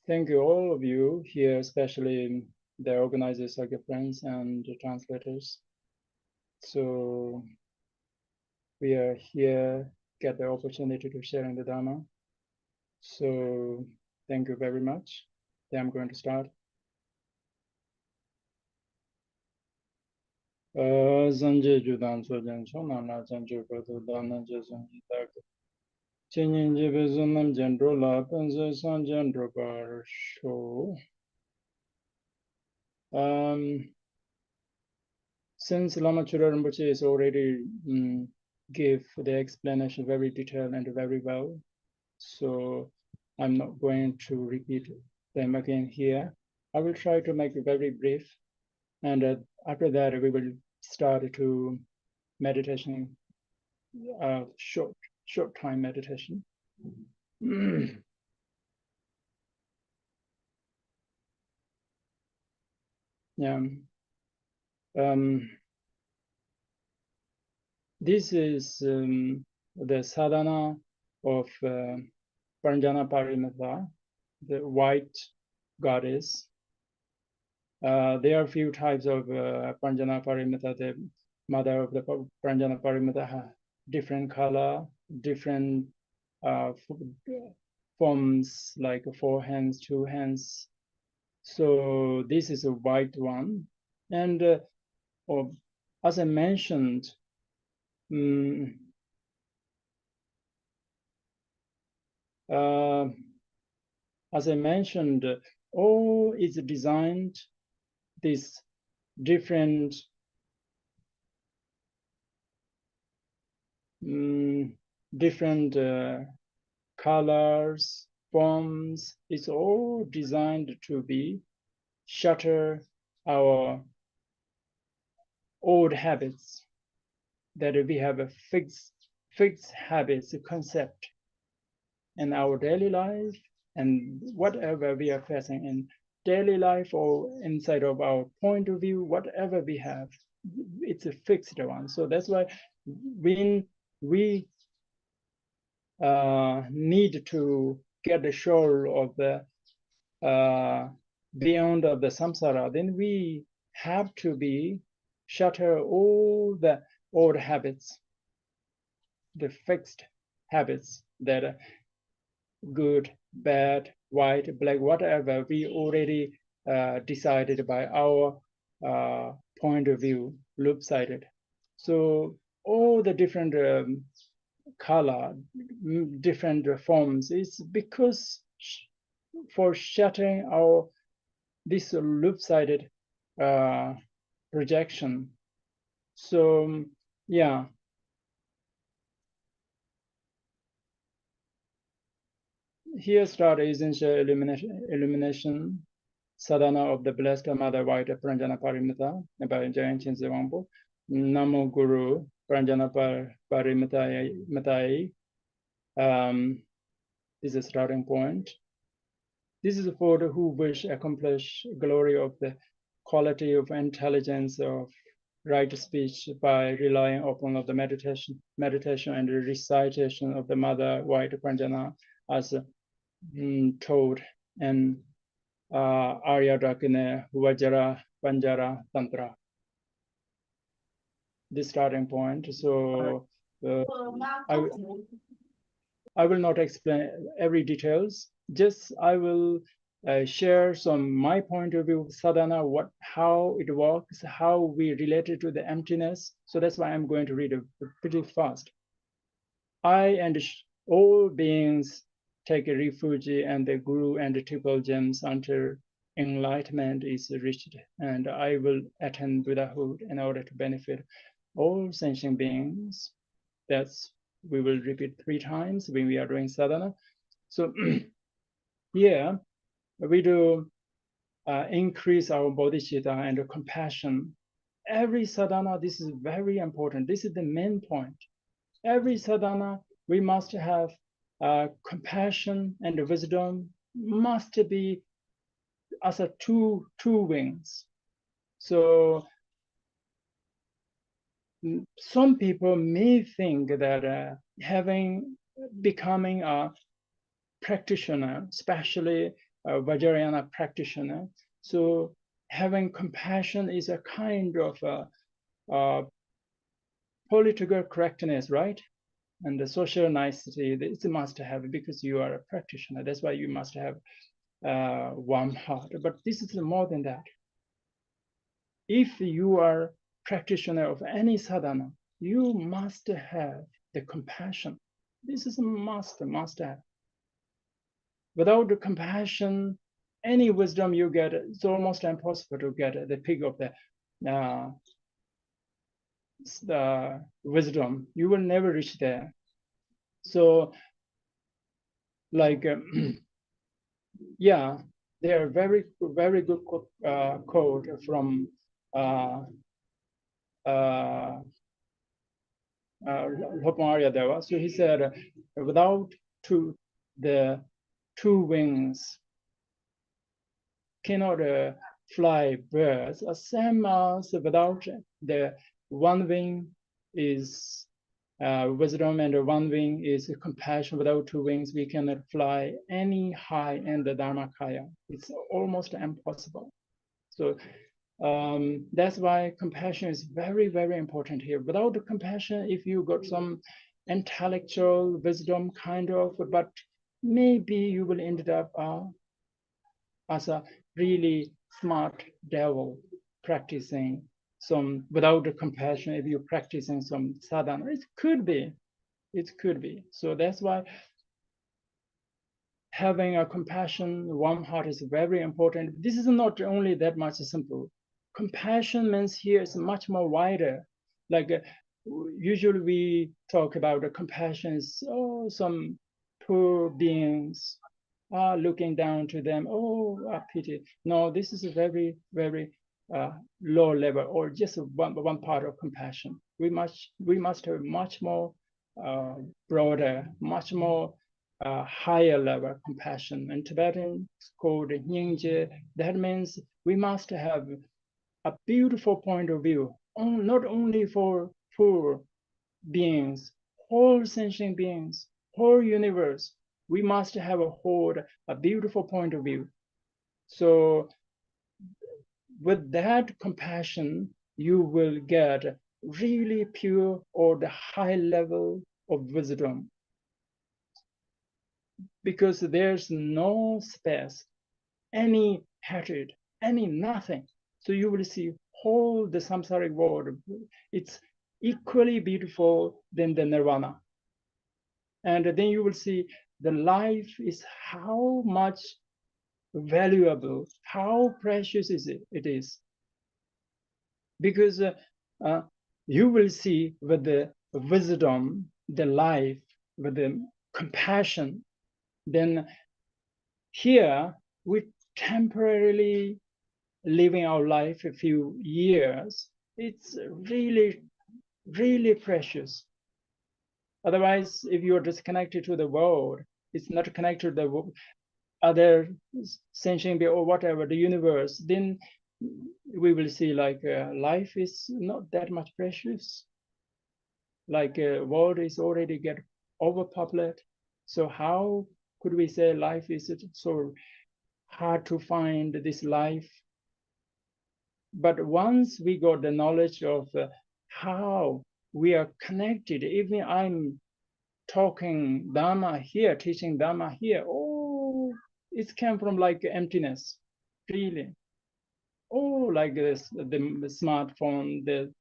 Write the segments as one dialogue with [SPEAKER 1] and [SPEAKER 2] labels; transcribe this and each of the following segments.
[SPEAKER 1] Thank you, all of you here, especially the organizers, Sakya friends, and the translators. So we are here, get the opportunity to share in the Dharma. So thank you very much. Then I'm going to start. Zanje Judan Sojan Chonana Zanju Proto Dana Jason Yitak. Chinin Jibizunam Jendrola Penzo San Jendrobar Show. Since Lama Chura Rinpoche is already give the explanation very detailed and very well, so I'm not going to repeat them again here. I will try to make it very brief, and after that we will start to meditation, short time meditation. Yeah. This is the sadhana of Prajnaparamita, the white goddess. There are a few types of Prajnaparamita. The mother of the Prajnaparamita has different color, different forms, like 4 hands, 2 hands. So this is a white one. And as I mentioned, all is designed this different colors, forms. It's all designed to be shatter our old habits, that we have a fixed habits concept in our daily life, and whatever we are facing in daily life or inside of our point of view, whatever we have, it's a fixed one. So that's why when we need to get the shore of the beyond of the samsara, then we have to be shatter all the old habits, the fixed habits that are good, bad, white, black, whatever we already decided by our point of view, loop-sided. So all the different color, different forms is because for shattering our this loop-sided projection. So yeah. Here start essential illumination sadhana of the Blessed Mother White Prajnaparamita by Jamyang Khyentse Wangpo. Namo Guru Prajnaparamita. This is a starting point. This is for the who wish accomplish glory of the quality of intelligence of right speech by relying upon the meditation and the recitation of the Mother White Prajna as told in Arya Dakini Vajrapanjara Tantra. This starting point. So I will not explain every details. Just I will share some my point of view of sadhana, how it works, how we relate it to the emptiness. So that's why I'm going to read it pretty fast. I and all beings take a refuge and the Guru and the triple gems until enlightenment is reached, and I will attain Buddhahood in order to benefit all sentient beings. That's we will repeat 3 times when we are doing sadhana. So here we do increase our bodhicitta and compassion. Every sadhana, this is very important. This is the main point. Every sadhana, we must have compassion and wisdom must be as a two wings. So some people may think that becoming a practitioner, especially Vajrayana practitioner. So having compassion is a kind of political correctness, right? And the social nicety, it's a must have because you are a practitioner. That's why you must have warm heart. But this is more than that. If you are practitioner of any sadhana, you must have the compassion. This is a must have. Without the compassion, any wisdom you get, it's almost impossible to get the peak of the wisdom. You will never reach there. So, like, yeah, there are very good quote from Lopmaria Deva. So he said, without the two wings, cannot fly birds. Same as without the one wing is wisdom, and one wing is compassion. Without two wings, we cannot fly any high in the Dharmakaya. It's almost impossible. So that's why compassion is very, very important here. Without the compassion, if you got some intellectual wisdom kind of, but maybe you will end up as a really smart devil practicing some without the compassion. If you're practicing some sadhana, it could be. So that's why having a compassion, warm heart is very important. This is not only that much simple. Compassion means here is much more wider. Like usually we talk about the compassion is, oh, some poor beings are looking down to them. Oh, pity. No, this is a very, very low level, or just one part of compassion. We must have much more broader, much more higher level compassion. In Tibetan, it's called Nyingje. That means we must have a beautiful point of view, not only for poor beings, whole sentient beings, whole universe. We must have a beautiful point of view. So with that compassion, you will get really pure or the high level of wisdom, because there's no space, any hatred, any nothing. So you will see whole the samsaric world. It's equally beautiful than the nirvana. And then you will see the life is how much valuable, how precious it is. Because you will see with the wisdom, the life, with the compassion, then here we temporarily living our life a few years. It's really, really precious. Otherwise, if you're disconnected to the world, it's not connected to the other sentient being or whatever, the universe, then we will see like life is not that much precious. Like world is already get overpopulated. So how could we say life is so hard to find this life? But once we got the knowledge of how we are connected, even I'm talking Dharma here, teaching Dharma here, oh, it came from like emptiness, really. Oh, like this, the smartphone, the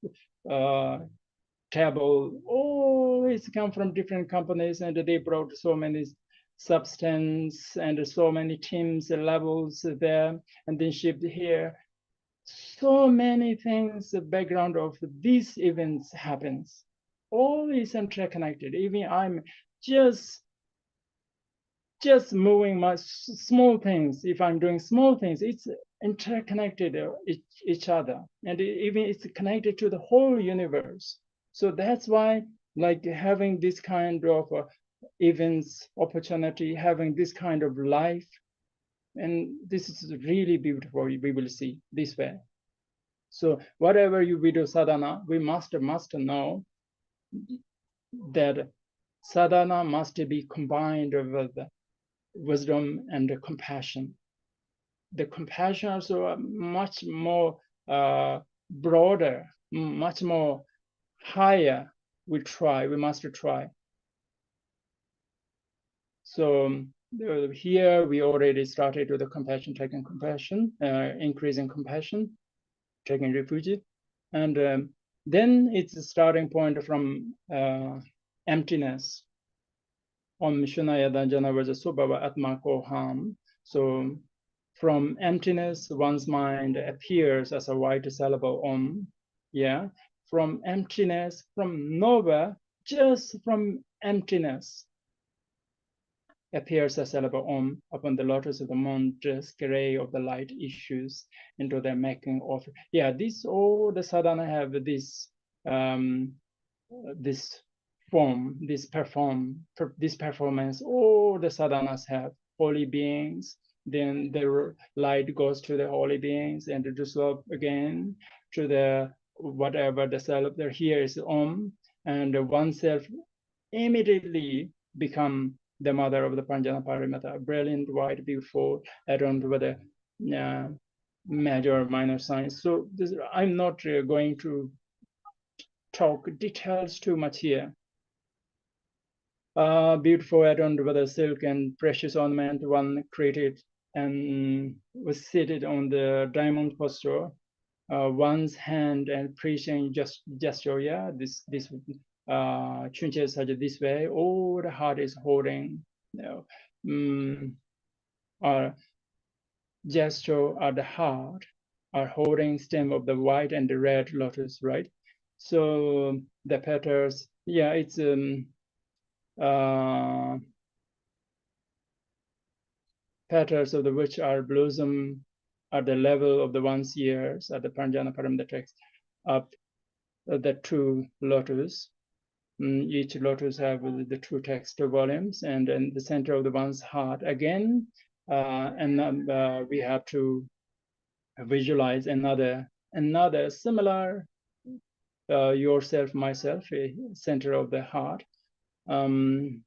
[SPEAKER 1] table, oh, it's come from different companies, and they brought so many substance and so many teams levels there, and then shipped here. So many things, the background of these events happens. All is interconnected. Even I'm just moving my small things. If I'm doing small things, it's interconnected each other, and even it's connected to the whole universe. So that's why, like having this kind of events, opportunity, having this kind of life, and this is really beautiful. We will see this way. So whatever we do sadhana, we must know that sadhana must be combined with wisdom and compassion. the compassion also are much more broader, much more higher. We must try. So here we already started with the compassion, taking compassion, increasing compassion, taking refuge. And then it's a starting point from emptiness. Om Shunaya Danjana Vajasubhava Atma Koham. So from emptiness, one's mind appears as a white syllable Om. Yeah. From emptiness, from nowhere, just from emptiness, appears as syllable Om upon the lotus of the monstrous ray of the light issues into the making of. Yeah, all the sadhana have this this form, this performance. All the sadhanas have holy beings. Then the light goes to the holy beings and to slope again to the whatever the self. There here is Om, and oneself immediately become the mother of the Prajnaparamita, brilliant, white, beautiful, adorned with the major, minor signs. So I'm not going to talk details too much here. Beautiful, adorned with a silk and precious ornament, one created and was seated on the diamond posture. One's hand and preaching gesture, yeah, this Chunche such this way, all the heart is holding, our gesture at the heart are holding stem of the white and the red lotus, right? So the petals, yeah, it's petals of the which are blossom at the level of the one's ears at the Prajnaparamita text up the two lotus. Each lotus have the two text volumes, and in the center of the one's heart again, and we have to visualize another similar yourself, myself, center of the heart, petaled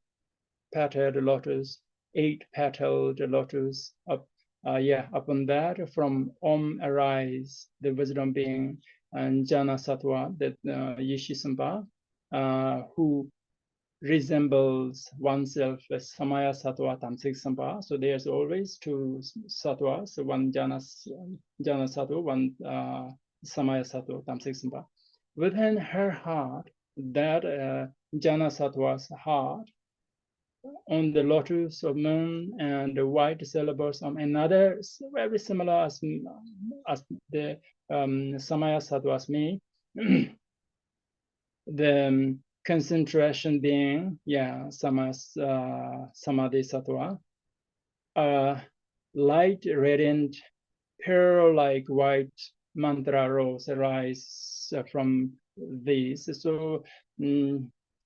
[SPEAKER 1] lotus, 8-petaled lotus. Upon that, from Om arise the wisdom being and Jana Sattva, that Yishisampa, who resembles oneself as Samaya Sattva Tamsik Sampa. So there's always two Sattvas, so one Jana Sattva, one Samaya Sattva Tamsik Sampa. Within her heart, that Jana Sattva's heart, on the lotus of moon and the white syllables of another, very similar as the Samaya Sattva's me. The concentration being, Samadhi Sattva, light, radiant, pearl-like white mantra rose arise from these. So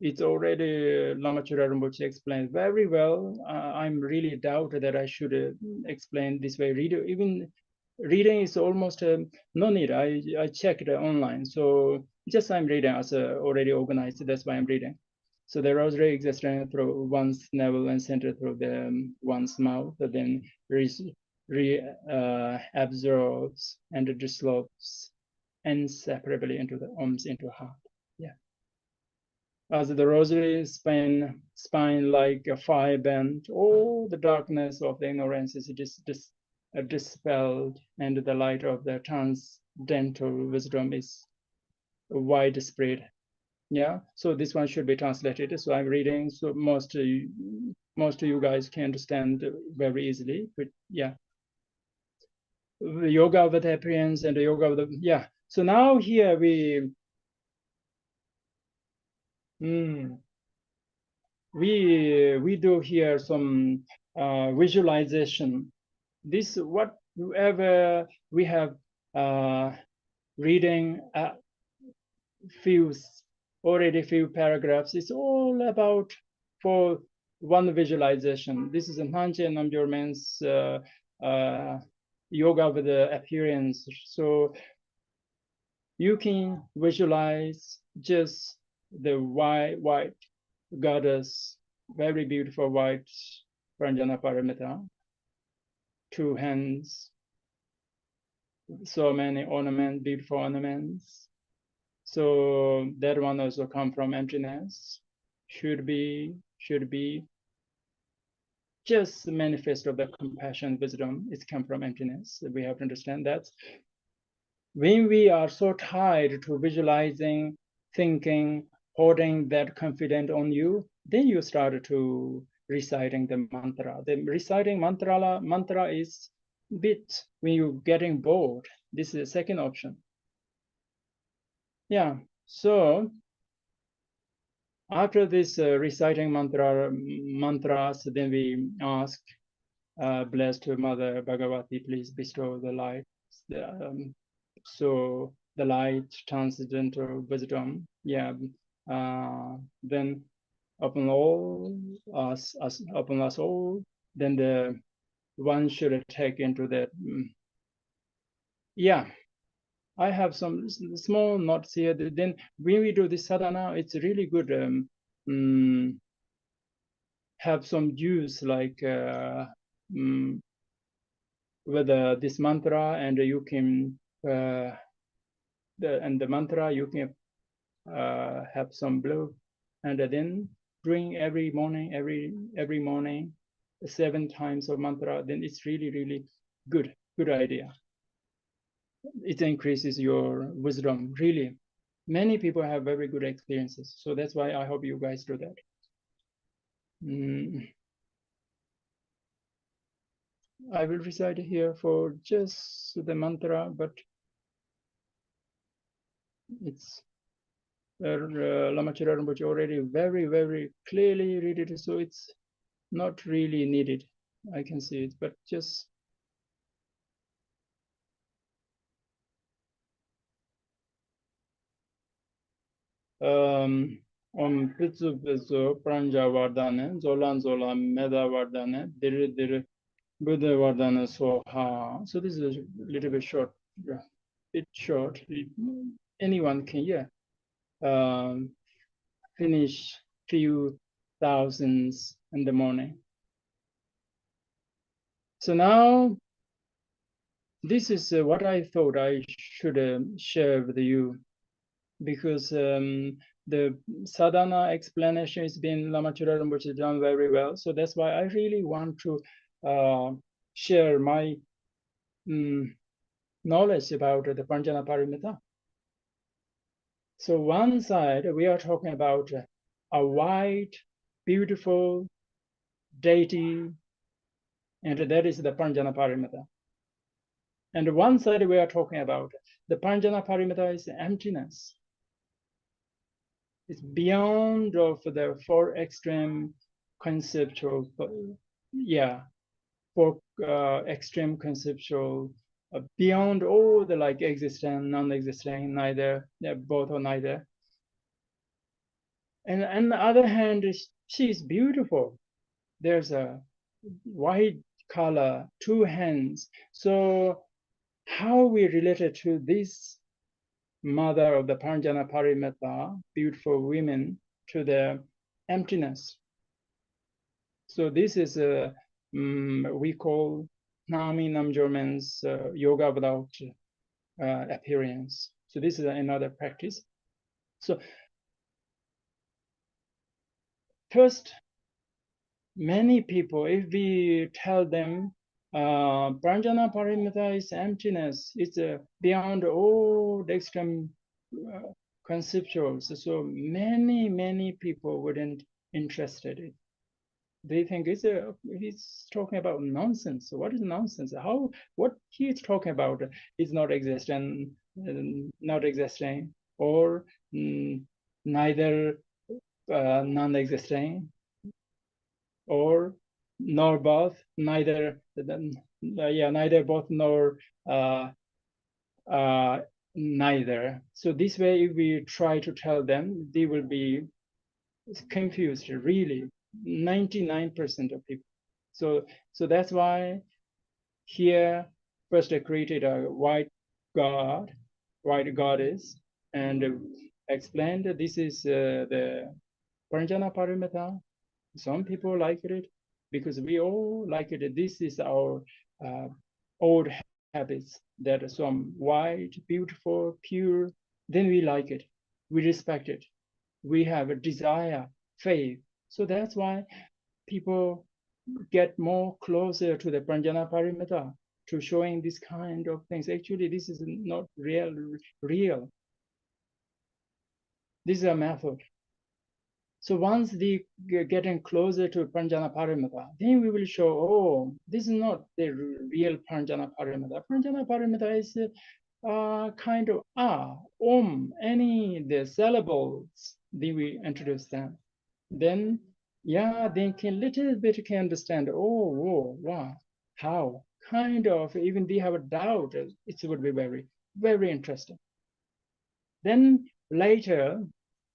[SPEAKER 1] it's already Lamachura Rinpoche explained very well. I'm really doubt that I should explain this way. Even reading is almost no need. I checked online. So just I'm reading as already organized. That's why I'm reading. So the rosary exists through one's navel and center through the one's mouth, then absorbs and dissolves inseparably into the Oms, into heart. Yeah. As the rosary spine like a fire bent, all the darkness of the ignorance is dispelled, and the light of the transcendental wisdom is widespread. Yeah, so this one should be translated. So I'm reading, so most of you guys can understand very easily. But yeah, the yoga with appearance and the yoga with the, yeah. So now here we do here some visualization. This whatever we have reading few paragraphs. It's all about for one visualization. This is a Nanche Namgyurman's yoga with the appearance. So you can visualize just the white goddess, very beautiful white Prajnaparamita, 2 hands, so many ornaments, beautiful ornaments. So that one also come from emptiness. Should be just manifest of the compassion, wisdom. It's come from emptiness. We have to understand that. When we are so tied to visualizing, thinking, holding that confident on you, then you start to reciting the mantra. The reciting mantra is bit when you're getting bored. This is the second option. Yeah. So after this reciting mantras, then we ask, blessed Mother Bhagavati, please bestow the light. So the light, transcendental wisdom, yeah. Then upon all upon us all, then the one should take into that. Yeah, I have some small notes here. Then when we do this sadhana, it's really good. Have some use like with this mantra, and you can the mantra you can have some blue, and then drink every morning, every morning, 7 times of mantra. Then it's really good idea. It increases your wisdom. Really, many people have very good experiences. So that's why I hope you guys do that. I will recite here for just the mantra, but it's Lama Chira Rinpoche already very clearly read it, so it's not really needed. I can see it, but just Om Pitsu Pitsu Pranja Vardhane, Zolan Meda Vardhane, Dire Buddha Vardhane Soha. So this is a little bit short, bit short. Anyone can, finish few thousands in the morning. So now, this is what I thought I should share with you, because the sadhana explanation has been Lama Chura Rinpoche done very well. So that's why I really want to share my knowledge about the Prajnaparamita. So one side, we are talking about a white, beautiful deity, and that is the Prajnaparamita. And one side we are talking about, the Prajnaparamita is emptiness. It's beyond of the 4 extreme conceptual, extreme conceptual, beyond all the like existent, non-existent, neither, both or neither. And on the other hand, she's beautiful. There's a white color, 2 hands. So how we related to this mother of the Prajnaparamita, beautiful women, to the emptiness. So this is we call Nami Namjorman's yoga without appearance. So this is another practice. So first, many people, if we tell them Prajnaparamita is emptiness, it's beyond all the extreme conceptuals. So many people wouldn't interested in it. They think he's talking about nonsense. So what is nonsense? What he's talking about is not existing, or neither non-existing, or nor both, neither both nor neither. So this way, if we try to tell them, they will be confused, really, 99% of people. So that's why here first I created a white goddess, and explained that this is the Prajnaparamita. Some people like it because we all like it. This is our old habits that are some white, beautiful, pure, then we like it, we respect it, we have a desire, faith. So that's why people get more closer to the Prajnaparamita, to showing this kind of things. Actually, this is not real. This is a method. So once they getting closer to Prajnaparamita, then we will show, oh, this is not the real Prajnaparamita. Prajnaparamita is kind of any the syllables. Then we introduce them. Then, yeah, they can little bit can understand. Oh, wow, how kind of even they have a doubt. It would be very, very interesting. Then later,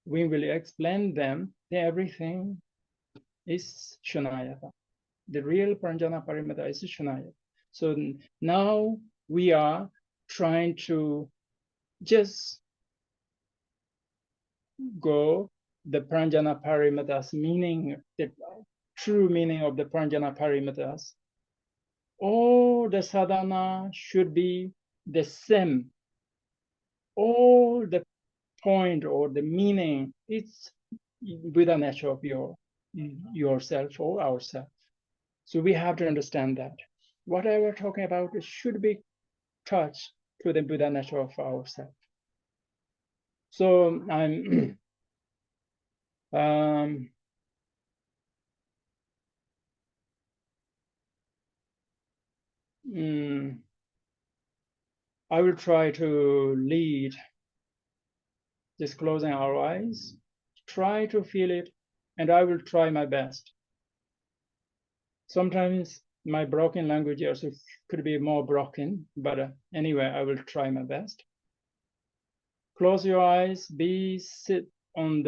[SPEAKER 1] we will explain them that everything is Shunayata. The real Prajnaparamita is Shunayata. So now we are trying to just go the Prajnaparamitas meaning, the true meaning of the Prajnaparamitas. All the sadhana should be the same. All the point or the meaning, it's with the nature of yourself or ourselves. So we have to understand that whatever we're talking about should be touched to the Buddha nature of ourselves. So I'm I will try to lead, just closing our eyes, try to feel it, and I will try my best. Sometimes my broken language also could be more broken, but anyway, I will try my best. Close your eyes, sit on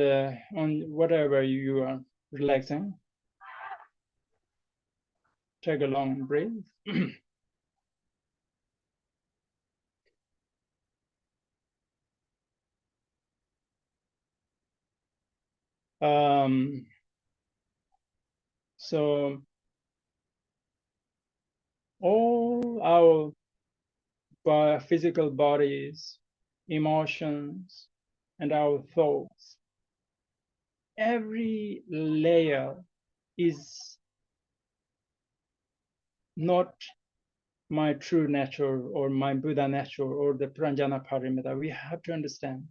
[SPEAKER 1] whatever you are relaxing. Take a long breath. So all our physical bodies, emotions, and our thoughts, every layer is not my true nature or my Buddha nature or the Prajnaparamita. We have to understand.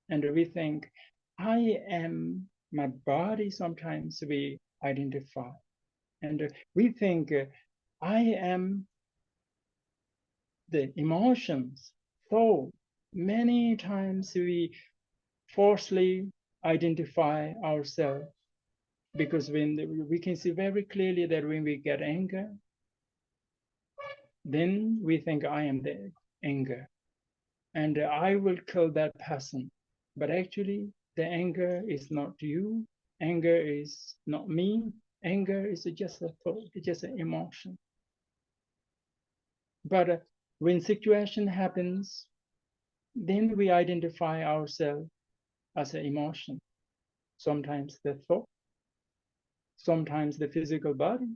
[SPEAKER 1] And we think, I am my body. Sometimes we identify. And we think, I am the emotions. So many times we falsely identify ourselves, because when we can see very clearly that when we get anger, then we think I am the anger and I will kill that person. But actually, the anger is not you. Anger is not me. Anger is just a thought, it's just an emotion. But when situation happens, then we identify ourselves as an emotion. Sometimes the thought, sometimes the physical body,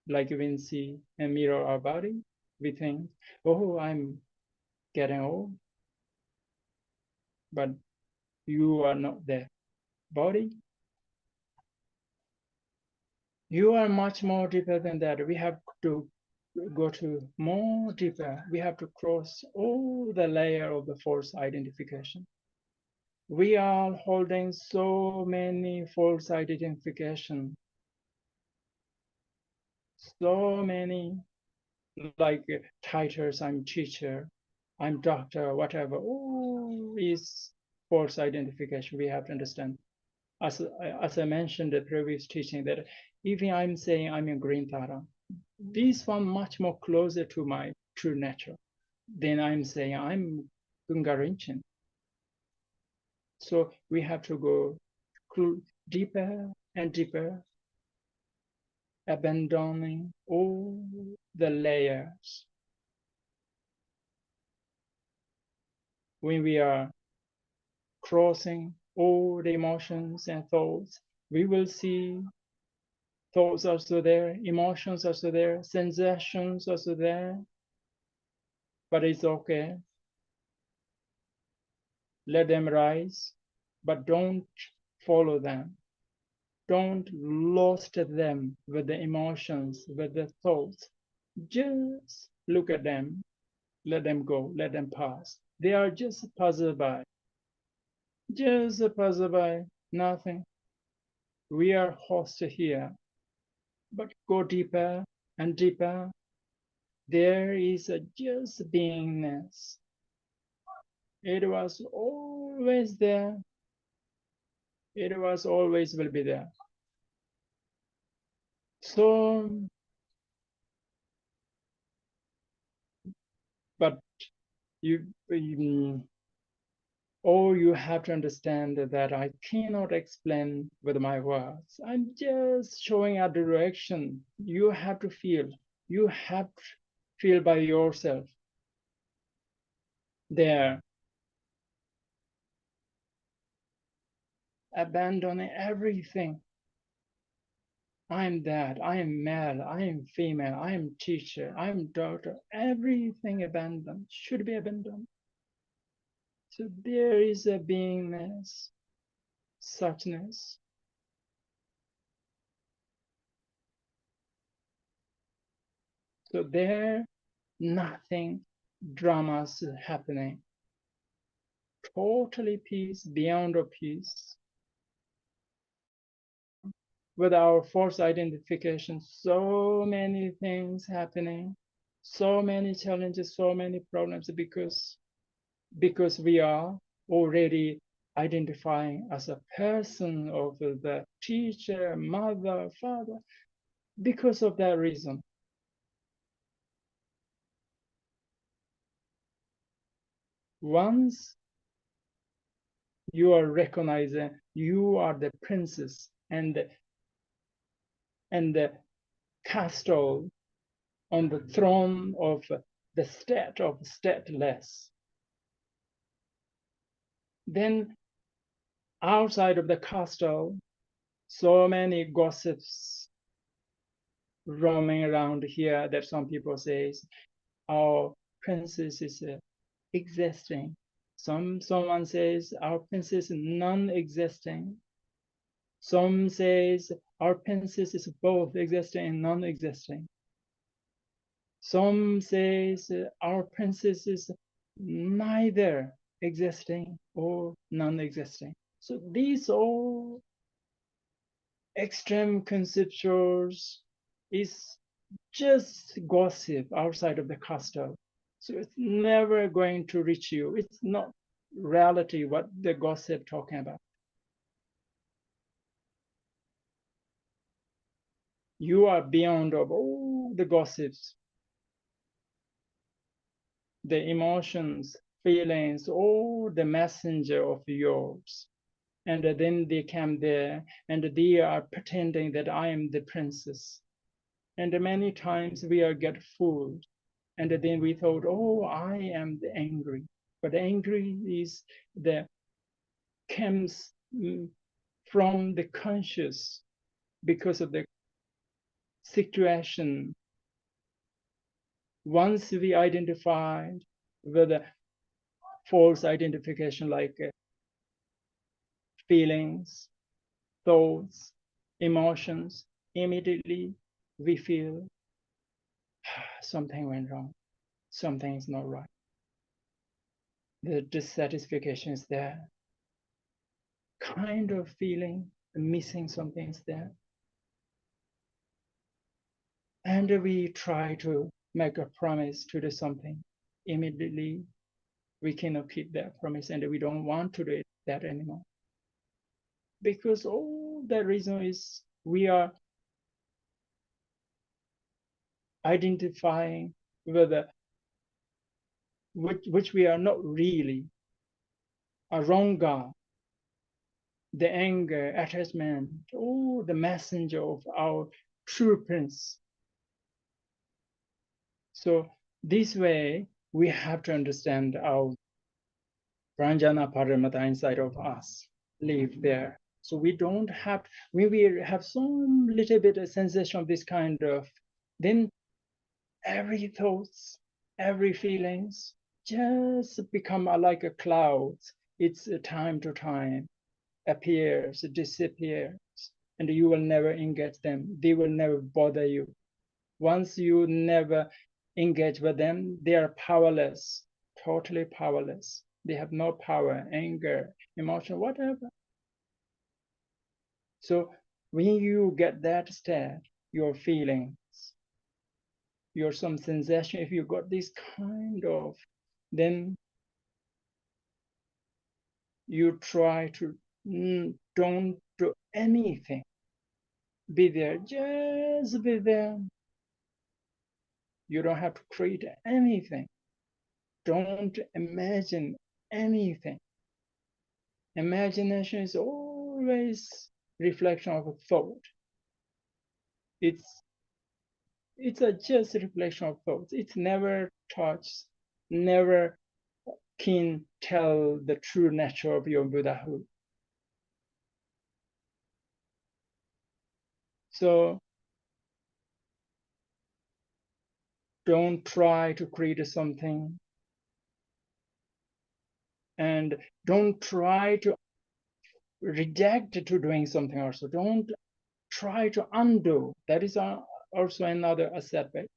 [SPEAKER 1] like when we see and mirror our body, we think, oh, I'm getting old. But you are not the body. You are much more deeper than that. We have to go to more deeper. We have to cross all the layer of the false identification. We are holding so many false identification, so many, like titles, I'm teacher, I'm doctor, whatever. All is false identification. We have to understand. As I mentioned in the previous teaching, that even I'm saying I'm a green Tara, this one much more closer to my true nature than I'm saying I'm Kunga Rinchen. So we have to go deeper and deeper, abandoning all the layers. When we are crossing all the emotions and thoughts, we will see thoughts also there, emotions also there, sensations also there. but it's okay. Let them rise, but don't follow them. Don't lost them with the emotions, with the thoughts. Just look at them, let them go, let them pass. They are just passerby, just a passerby, nothing. We are host here, but go deeper and deeper. There is a just beingness. It was always there. It was always will be there. So, but you or you have to understand that I cannot explain with my words. I'm just showing a direction. You have to feel. You have to feel by yourself. There, abandoning everything. I am that, I am male, I am female, I am teacher, I am daughter. Everything abandoned, should be abandoned. So there is a beingness, suchness. So there, nothing dramas happening. Totally peace, beyond of peace. With our false identification, so many things happening, so many challenges, so many problems because we are already identifying as a person of the teacher, mother, father, because of that reason. Once you are recognizing you are the princess and the castle on the throne of the state of stateless, then outside of the castle, so many gossips roaming around here that some people say our princess is existing. Someone says our princess is non-existing. Some says our princess is both existing and non-existing. Some says our princess is neither existing or non-existing. So these all extreme conceptuals is just gossip outside of the castle. So it's never going to reach you. It's not reality what the gossip talking about. You are beyond of all the gossips, the emotions, feelings, all the messenger of yours. And then they come there and they are pretending that I am the princess. And many times we are get fooled. And then we thought, oh, I am the angry. But angry is the comes from the conscious because of the situation. Once we identified with a false identification like feelings, thoughts, emotions, immediately we feel something went wrong, something is not right. The dissatisfaction is there. Kind of feeling missing something is there. And we try to make a promise to do something. Immediately, we cannot keep that promise and we don't want to do that anymore. Because all the reason is we are identifying with which we are not really a wrong God. The anger, attachment, oh, the messenger of our true prince. So this way, we have to understand our Prajnaparamita inside of us live there. So we don't have, when we have some little bit of sensation of this kind of, then every thoughts, every feelings just become like a cloud. It's time to time, appears, disappears, and you will never engage them. They will never bother you. Once you never engage with them, they are powerless, totally powerless. They have no power, anger, emotion, whatever. So when you get that state, your feelings, your some sensation, if you got this kind of, then you try to don't do anything. Be there, just be there. You don't have to create anything. Don't imagine anything. Imagination is always reflection of a thought. It's a just reflection of thoughts. It's never touched, never can tell the true nature of your Buddhahood. So don't try to create something, and don't try to reject to doing something also. Don't try to undo. That is also another aspect.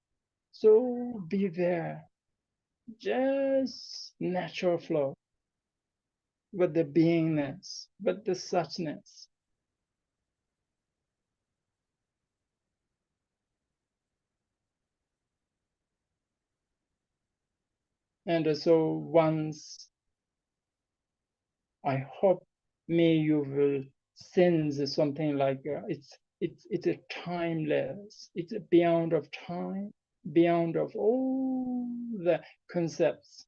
[SPEAKER 1] So be there, just natural flow with the beingness, with the suchness. And so once, I hope, may you will sense something like it's a timeless, it's beyond of time, beyond of all the concepts,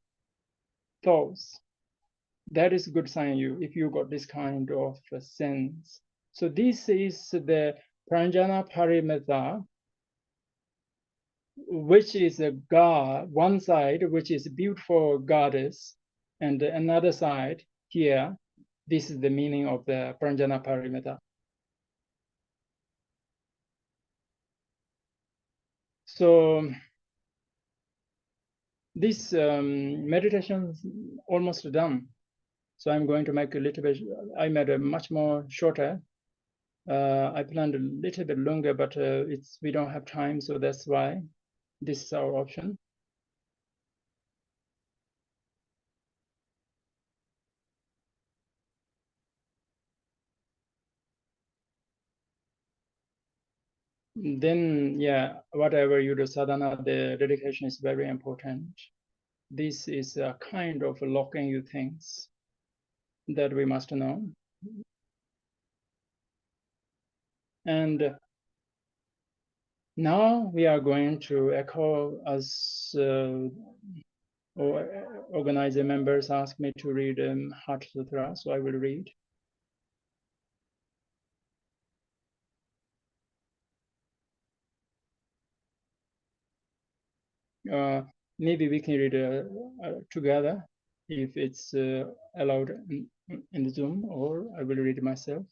[SPEAKER 1] thoughts. That is a good sign if you got this kind of sense. So this is the Prajnaparamita, which is a god, one side, which is a beautiful goddess, and another side here, this is the meaning of the Prajnaparamita. So this meditation is almost done. So I'm going to make a little bit, I made a much more shorter. I planned a little bit longer, but we don't have time, so that's why this is our option. Then, yeah, whatever you do sadhana, the dedication is very important. This is a kind of locking you things that we must know. And now we are going to echo as organizer members ask me to read Heart Sutra, so I will read. Maybe we can read together if it's allowed in the Zoom, or I will read it myself.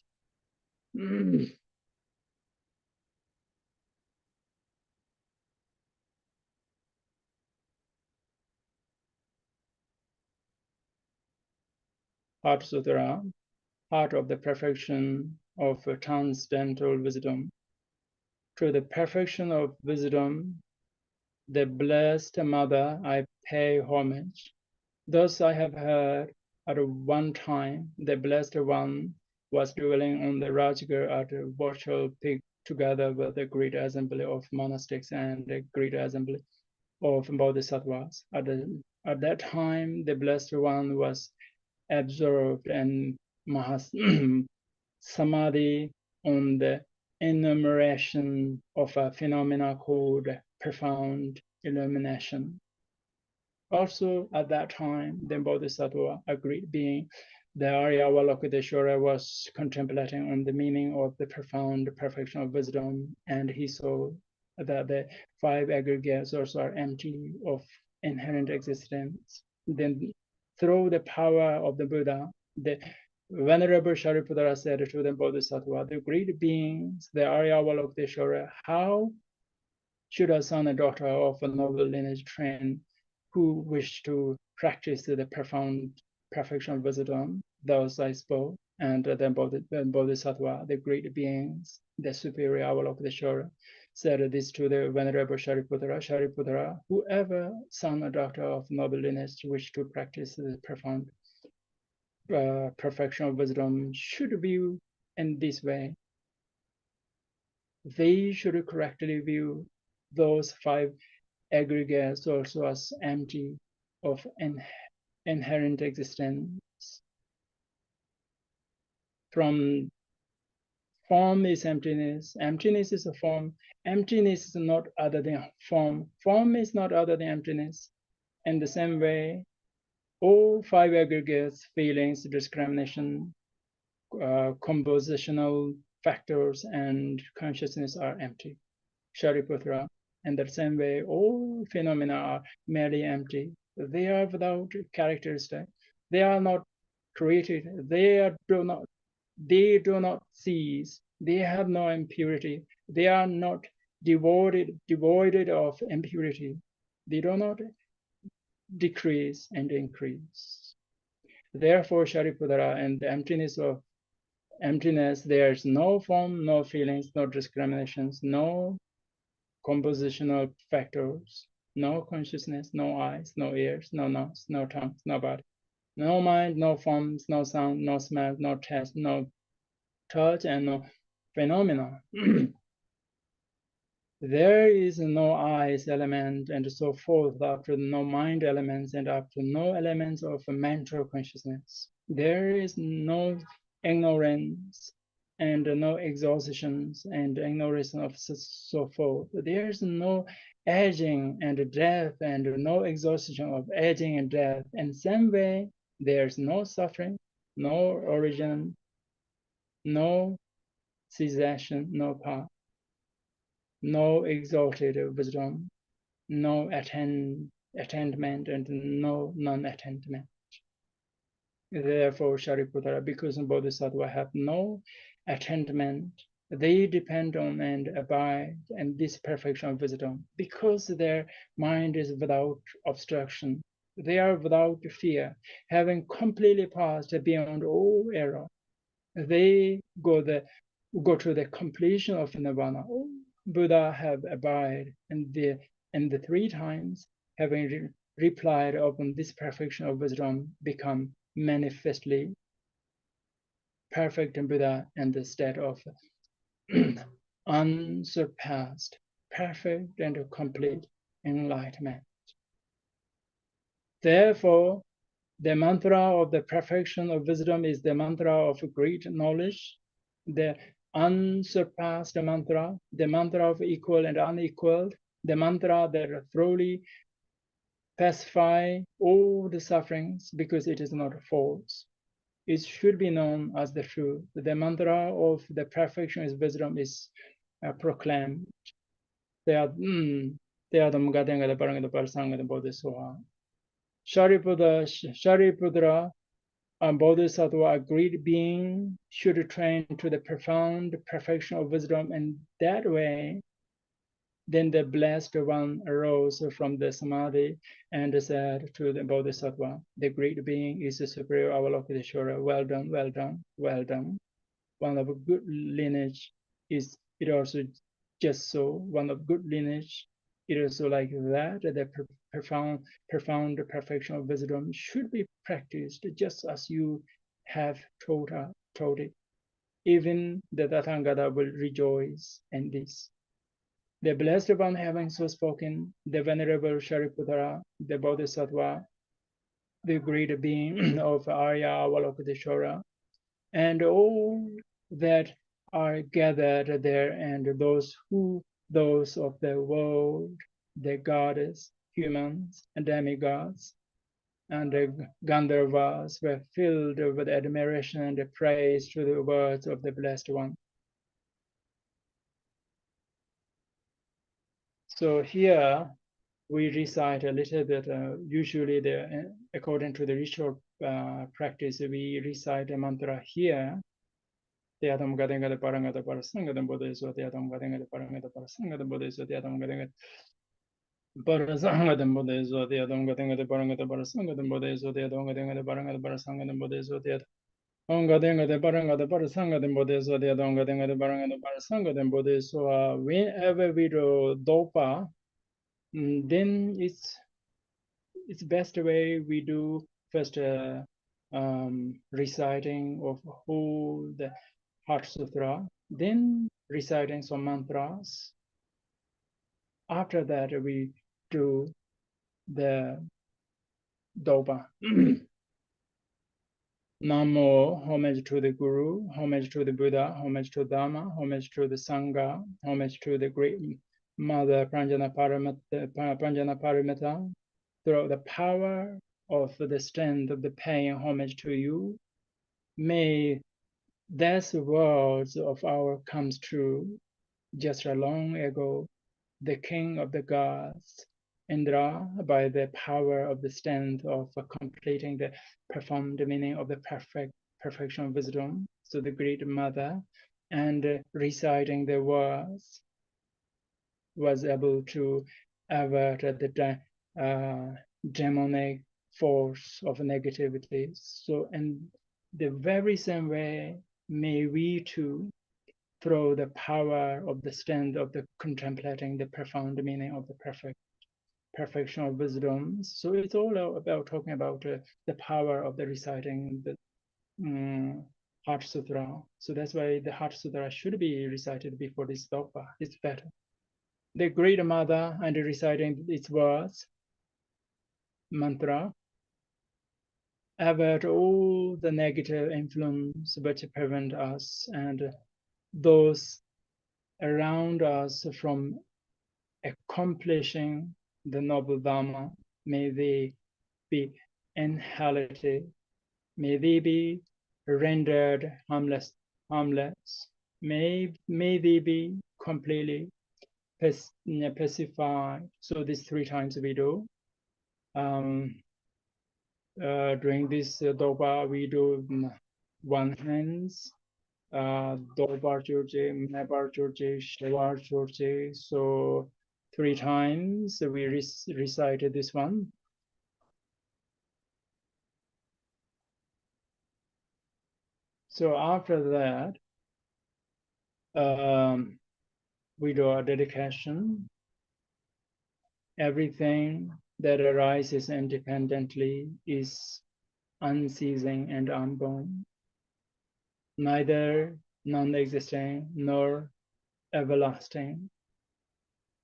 [SPEAKER 1] Heart Sutra, heart of the perfection of transcendental wisdom. To the perfection of wisdom, the blessed mother, I pay homage. Thus I have heard at one time the blessed one was dwelling on the Rajgir at a virtual peak together with a great assembly of monastics and a great assembly of bodhisattvas. At that time, the blessed one was absorbed in samadhi on the enumeration of a phenomena called profound illumination. Also, at that time, the Bodhisattva, a great being, the Aryavalokiteshvara, was contemplating on the meaning of the profound perfection of wisdom, and he saw that the five aggregates also are empty of inherent existence. Then, through the power of the Buddha, the Venerable Shariputra said to the Bodhisattva, the great beings, the Aryavalokiteshvara, how should a son and daughter of a noble lineage train who wish to practice the profound perfection of wisdom, those I spoke, and then Bodhisattva, the great beings, the superior Avalokiteshvara, said this to the Venerable Shariputra. Shariputra, whoever son or daughter of noble lineage wish to practice the profound perfection of wisdom should view in this way. They should correctly view those five aggregates also as empty of inherent existence. From form is emptiness, emptiness is a form, emptiness is not other than form, form is not other than emptiness. In the same way, all five aggregates, feelings, discrimination, compositional factors, and consciousness are empty. Shariputra, in the same way, all phenomena are merely empty. They are without characteristic. They are not created. They do not cease. They have no impurity. They are not devoid of impurity. They do not decrease and increase. Therefore, Shariputra, in the emptiness of emptiness, there's no form, no feelings, no discriminations, no compositional factors, no consciousness, no eyes, no ears, no nose, no tongue, no body, no mind, no forms, no sound, no smell, no taste, no touch, and no phenomena. There is no eyes element and so forth, after no mind elements and after no elements of mental consciousness. There is no ignorance and no exhaustions and ignorance of so forth. There is no aging and death and no exhaustion of aging and death. In some way, there's no suffering, no origin, no cessation, no path, no exalted wisdom, no attainment, and no non-attainment. Therefore, Shariputra, because Bodhisattva have no attainment, they depend on and abide in this perfection of wisdom. Because their mind is without obstruction, they are without fear, having completely passed beyond all error. They go to the completion of nirvana. Buddha have abided in the three times, having replied upon this perfection of wisdom, become manifestly perfect Buddha in the state of unsurpassed, perfect and complete enlightenment. Therefore, the mantra of the perfection of wisdom is the mantra of great knowledge, the unsurpassed mantra, the mantra of equal and unequaled, the mantra that thoroughly pacify all the sufferings because it is not false. It should be known as the truth. The mantra of the perfection is wisdom is proclaimed. Shariputra, a bodhisattva, a great being, should train to the profound perfection of wisdom. In that way, then the blessed one arose from the samadhi and said to the bodhisattva, the great being is the superior Avalokiteshvara. Well done, well done, well done. One of good lineage is it also just so. One of good lineage, it also like that. The profound perfection of wisdom should be practiced just as you have taught it. Even the Tathagata will rejoice in this. The Blessed One having so spoken, the Venerable Shariputra, the Bodhisattva, the great being of Arya Avalokiteshvara, and all that are gathered there, and those of the world, the goddess, humans, and demigods, and the Gandharvas were filled with admiration and praise to the words of the Blessed One. So here we recite a little bit, usually according to the ritual practice, we recite a mantra here. Parasanga the Buddha, the Adonga thing at the Baranga the Parasanga the Buddha, the Adonga thing at the Baranga the Parasanga the Buddha, the Onga thing at the Baranga the Parasanga the Buddha, the Adonga thing at the Baranga the Parasanga the Buddha. So whenever we do Dopa, then it's best way we do first reciting of whole the Heart Sutra, then reciting some mantras. After that, we do the Dopa. Namo, homage to the Guru, homage to the Buddha, homage to Dharma, homage to the Sangha, homage to the great Mother Prajnaparamita. Through the power of the strength of the paying homage to you, may these words of our comes true. Just a long ago, the king of the gods, Indra, by the power of the strength of completing the profound meaning of the perfection of wisdom, so the great mother, and reciting the words, was able to avert the demonic force of negativity. So in the very same way, may we too, through the power of the strength of the contemplating the profound meaning of the perfection of wisdom. So it's all about talking about the power of the reciting the Heart Sutra. So that's why the Heart Sutra should be recited before this Dopa. It's better. The Great Mother and reciting its words, mantra, avert all the negative influence which prevent us and those around us from accomplishing the noble Dharma. May they be annihilated. May they be rendered harmless. May they be completely pacified. So these 3 times we do. During this Dopa, we do one hands, Dobar Churche, Mebar Churche, Shevar Churche. So 3 times we recited this one. So after that, we do a dedication. Everything that arises independently is unceasing and unborn, neither non-existing nor everlasting,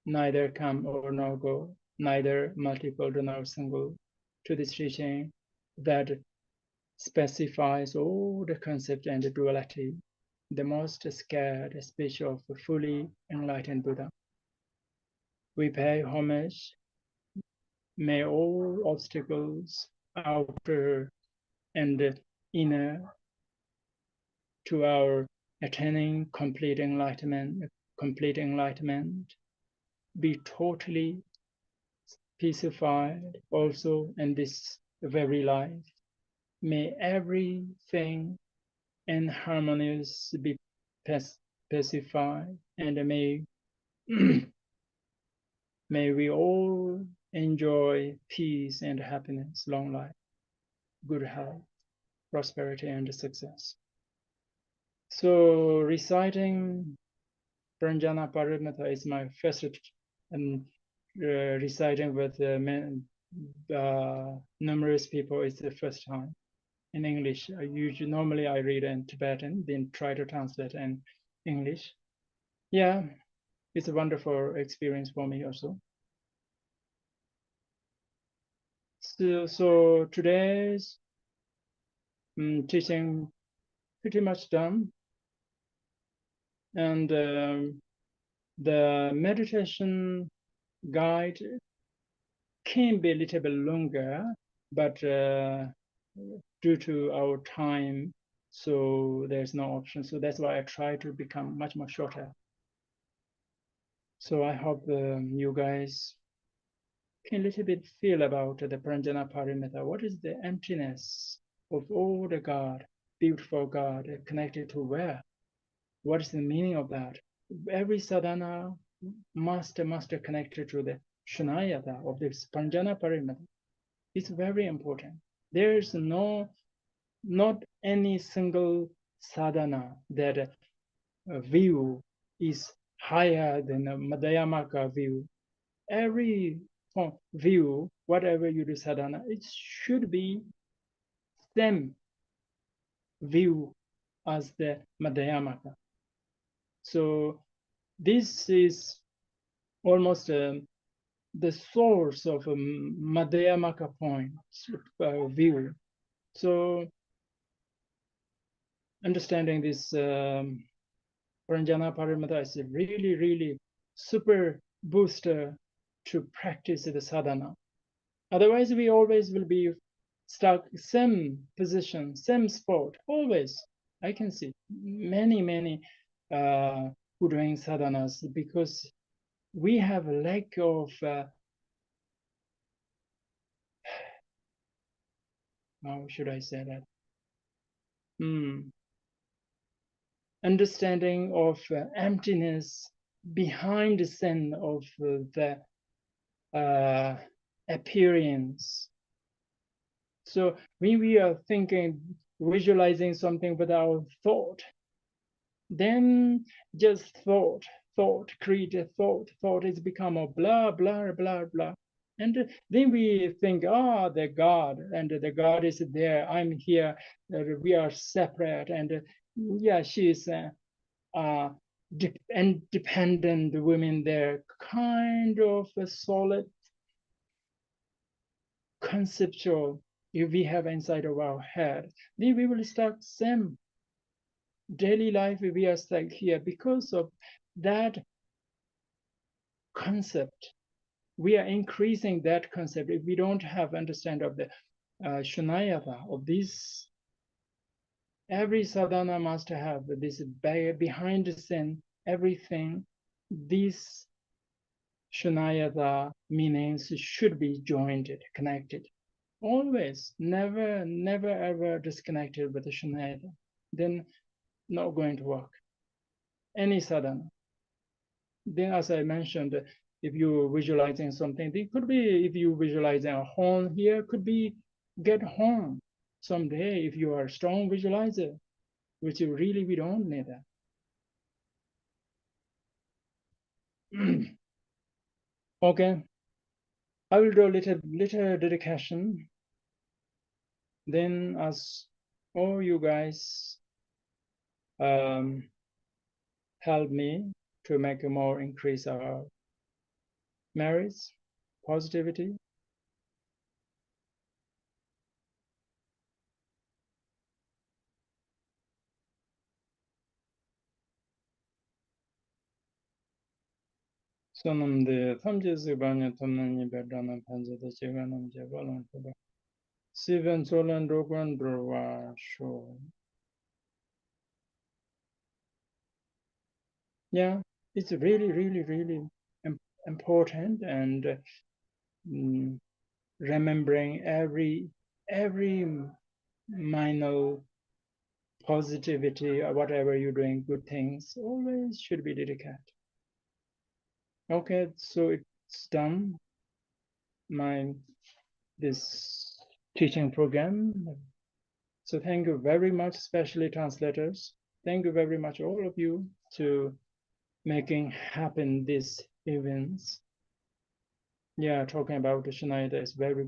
[SPEAKER 1] neither come or nor go, neither multiple nor single. To this teaching that specifies all the concept and the duality, the most scared speech of a fully enlightened Buddha. We pay homage. May all obstacles, outer and inner, to our attaining complete enlightenment, be totally pacified also in this very life. May everything inharmonious be pacified, and may may we all enjoy peace and happiness, long life, good health, prosperity, and success. So reciting Prajnaparamita is my first, and reciting with numerous people is the first time. In English, normally I read in Tibetan, then try to translate in English. Yeah, it's a wonderful experience for me also. So today's teaching pretty much done, and the meditation guide can be a little bit longer, but due to our time, so there's no option. So that's why I try to become much more shorter. So I hope you guys can a little bit feel about the Prajnaparamita. What is the emptiness of all the God, beautiful God, connected to where? What is the meaning of that? Every sadhana must connect to the Shunyata, of this Prajnaparamita, is very important. There is not any single sadhana that view is higher than a Madhyamaka view. Every view, whatever you do sadhana, it should be same view as the Madhyamaka. So this is almost the source of a Madhyamaka point view. So understanding this Prajnaparamita is a really, really super booster to practice the sadhana. Otherwise, we always will be stuck same position, same spot, always. I can see many who doing sadhanas because we have a lack of how should I say that? Understanding of emptiness behind the scene of the appearance. So when we are thinking, visualizing something with our thought, then just thought, create a thought is become a blah, blah, blah, blah. And then we think, the God, and the God is there, I'm here, we are separate, and yeah, she is independent women there, kind of a solid conceptual if we have inside of our head, then we will start same daily life we are stuck here because of that concept. We are increasing that concept. If we don't have understand of the Shunyata of this, every sadhana must have this behind the scene, everything. These Shunyata meanings should be joined, connected. Always, never ever disconnected with the Shunyata. Then not going to work. Any sadhana. Then as I mentioned, if you're visualizing something, it could be if you visualizing a horn here, could be get horn someday if you are a strong visualizer, which really we don't need that. Okay, I will do a little dedication. Then as all you guys help me to make a more increase our merits, positivity. Sonamde thamjesi banya tamnani bedana panjata cheganam jebalan kuba. Sivan solan rogan drova show. Yeah, it's really important, and remembering every minor positivity or whatever you're doing, good things, always should be dedicated. Okay, so it's done. This teaching program. So thank you very much, especially translators. Thank you very much, all of you, to making happen these events. Yeah, talking about the Shunyata is very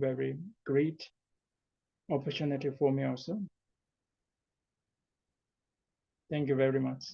[SPEAKER 1] great opportunity for me also. Thank you very much.